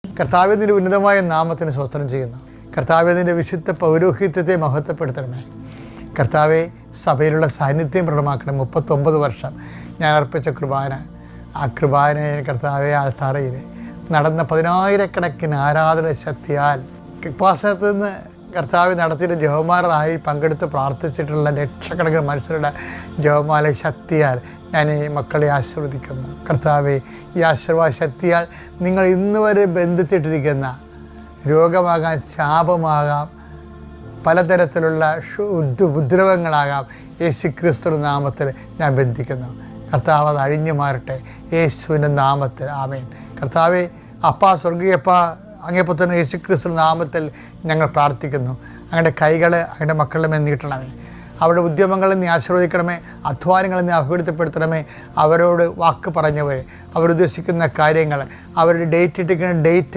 കർത്താവിൻ്റെ ഉന്നതമായ നാമത്തിന് സ്തോത്രം ചെയ്യുന്നു. കർത്താവിൻ്റെ വിശുദ്ധ പൗരോഹിത്യത്തെ മഹത്വപ്പെടുത്തണമേ. കർത്താവെ, സഭയിലുള്ള സാന്നിധ്യം പ്രകടമാക്കണം. 39 വർഷം ഞാൻ അർപ്പിച്ച കുർബാന, ആ കുർബാനയെ കർത്താവെ ആൾത്താറയിൽ നടന്ന 10,000-കണക്കിന് ആരാധന ശക്തിയാൽ കൃപാസനത്തിൽ നിന്ന് കർത്താവ് നടത്തിയിട്ട് ജപമാലയായി പങ്കെടുത്ത് പ്രാർത്ഥിച്ചിട്ടുള്ള ലക്ഷക്കണക്കിന് മനുഷ്യരുടെ ജപമാല ശക്തിയാൽ ഞാൻ ഈ മക്കളെ ആശീർവദിക്കുന്നു. കർത്താവെ, ഈ ആശീർവാദ ശക്തിയാൽ നിങ്ങൾ ഇന്നുവരെ ബന്ധിച്ചിട്ടിരിക്കുന്ന രോഗമാകാം, ശാപമാകാം, പലതരത്തിലുള്ള ഉപദ്രവങ്ങളാകാം, യേശുക്രിസ്തു നാമത്തിൽ ഞാൻ ബന്ധിക്കുന്നു. കർത്താവ് അത് അഴിഞ്ഞു മാറട്ടെ യേശുവിൻ്റെ നാമത്തിൽ. ആമേൻ. കർത്താവെ, അപ്പാ, സ്വർഗീയപ്പാ, അങ്ങേ പുത്രൻ യേശുക്രിസ്തു നാമത്തിൽ ഞങ്ങൾ പ്രാർത്ഥിക്കുന്നു. അങ്ങയുടെ കൈകൾ അങ്ങയുടെ മക്കളുടെ മേൽ നീട്ടണമേ. അവരുടെ ഉദ്യമങ്ങളെ നീ ആശീർവദിക്കണമേ. അധ്വാനങ്ങളെ നീ അഭിവൃദ്ധിപ്പെടുത്തണമേ. അവരോട് വാക്ക് പറഞ്ഞവരെ, അവരുദ്ദേശിക്കുന്ന കാര്യങ്ങൾ, അവരുടെ ഡേറ്റ് ഇട്ടിരിക്കുന്ന ഡേറ്റ്